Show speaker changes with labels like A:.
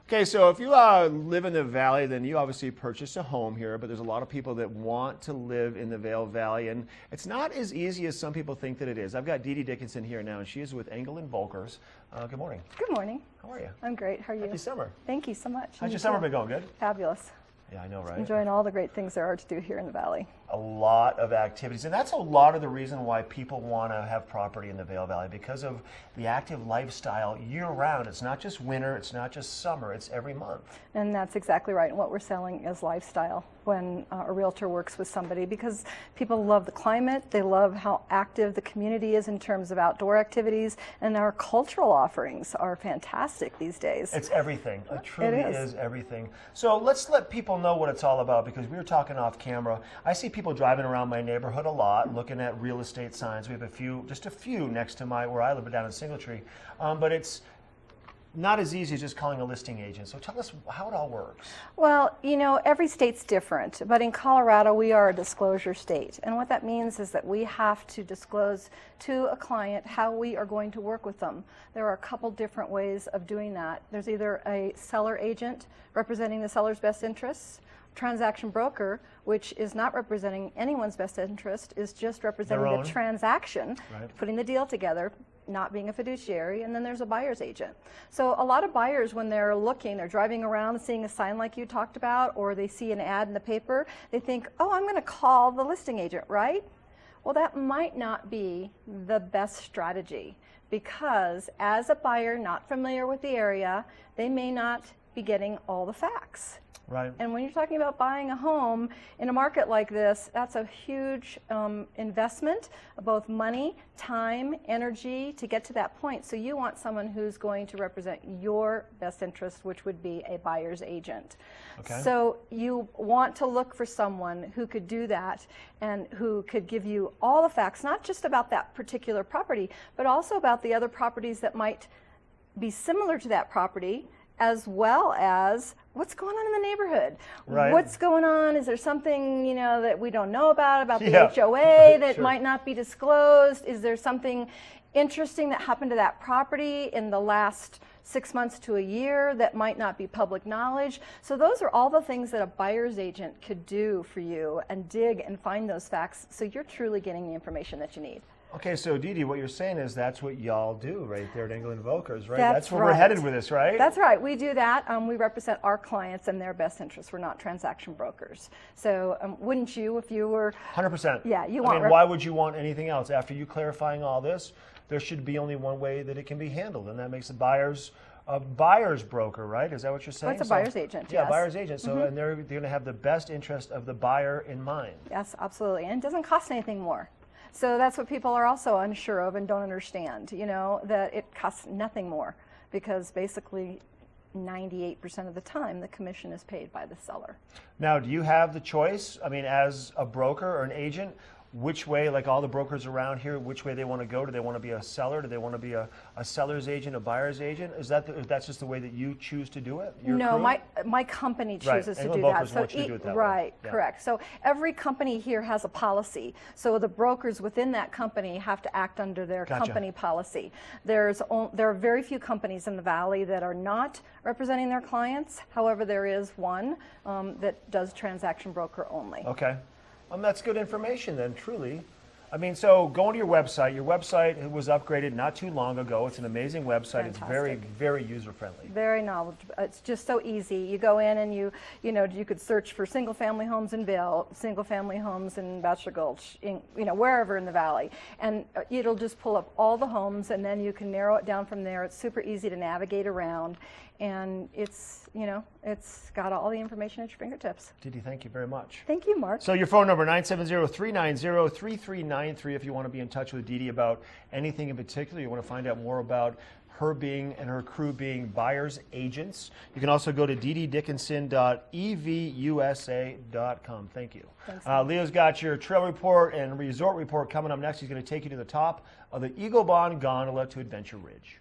A: Okay, so if you live in the Valley, then you obviously purchased a home here, but there's a lot of people that want to live in the Vail Valley, and it's not as easy as some people think that it is. I've got DeDe Dickinson here now, and she is with Engel and Volkers. Good morning.
B: Good morning.
A: How are you?
B: I'm great. How are you?
A: Happy summer.
B: Thank you so much.
A: How's your summer been going? Good?
B: Fabulous.
A: Yeah, I know, right?
B: Enjoying all the great things there are to do here in the Valley.
A: A lot of activities, and that's a lot of the reason why people want to have property in the Vail Valley, because of the active lifestyle year-round. It's not just winter, it's not just summer, it's every month.
B: And that's exactly right. And what we're selling is lifestyle when a realtor works with somebody, because people love the climate, they love how active the community is in terms of outdoor activities, and our cultural offerings are fantastic these days.
A: It's everything. It truly is everything. So let's let people know what it's all about, because we were talking off camera. I see people driving around my neighborhood a lot, looking at real estate signs. We have just a few next to where I live down in Singletree, but it's not as easy as just calling a listing agent. So tell us how it all works.
B: Well, you know, every state's different, but in Colorado we are a disclosure state. And what that means is that we have to disclose to a client how we are going to work with them. There are a couple different ways of doing that. There's either a seller agent representing the seller's best interests, transaction broker, which is not representing anyone's best interest, is just representing the transaction, putting the deal together, not being a fiduciary, and then there's a buyer's agent. So a lot of buyers, when they're looking, they're driving around seeing a sign like you talked about, or they see an ad in the paper, they think, oh, I'm going to call the listing agent, right? Well, that might not be the best strategy, because as a buyer not familiar with the area, they may not be getting all the facts.
A: Right.
B: And when you're talking about buying a home in a market like this, that's a huge investment of both money, time, energy to get to that point. So you want someone who's going to represent your best interest, which would be a buyer's agent. Okay. So you want to look for someone who could do that and who could give you all the facts, not just about that particular property, but also about the other properties that might be similar to that property, as well as what's going on in the neighborhood. Right. What's going on? Is there something, you know, that we don't know about the HOA that might not be disclosed? Is there something interesting that happened to that property in the last 6 months to a year that might not be public knowledge? So those are all the things that a buyer's agent could do for you and dig and find those facts, so you're truly getting the information that you need.
A: Okay, so DeDe, what you're saying is that's what y'all do right there at Engel and Volkers, right? That's where we're headed with this, right?
B: That's right. We do that. We represent our clients and their best interests. We're not transaction brokers. So wouldn't you if you were?
A: 100%.
B: Yeah, you
A: want.
B: I
A: mean, why would you want anything else? After you clarifying all this, there should be only one way that it can be handled, and that makes the buyers a buyer's broker, right? Is that what you're saying?
B: Well, it's a buyer's agent,
A: yeah,
B: yes.
A: Buyer's agent. So, and they're going to have the best interest of the buyer in mind.
B: Yes, absolutely. And it doesn't cost anything more. So that's what people are also unsure of and don't understand, you know, that it costs nothing more, because basically 98% of the time the commission is paid by the seller. Now,
A: do you have the choice, I mean, as a broker or an agent, which way, like all the brokers around here, which way they want to go? Do they want to be a seller? Do they want to be a seller's agent, a buyer's agent? Is that's just the way that you choose to do it?
B: No, my company chooses to do that. So correct. So every company here has a policy. So the brokers within that company have to act under their company policy. There are very few companies in the Valley that are not representing their clients. However, there is one that does transaction broker only.
A: Okay. That's good information then, truly. I mean, so going to your website was upgraded not too long ago. It's an amazing website. Fantastic. It's very, very user-friendly.
B: Very knowledgeable. It's just so easy. You go in and you could search for single-family homes in Vail, single-family homes in Bachelor Gulch, wherever in the Valley. And it'll just pull up all the homes, and then you can narrow it down from there. It's super easy to navigate around. And it's got all the information at your fingertips.
A: DeDe, thank you very much.
B: Thank you, Mark.
A: So your phone number, 970-390-3393, if you want to be in touch with DeDe about anything in particular, you want to find out more about her being and her crew being buyer's agents. You can also go to dededickinson.evusa.com. Thank you.
B: Thanks,
A: Leo's got your trail report and resort report coming up next. He's going to take you to the top of the Eagle Bond Gondola to Adventure Ridge.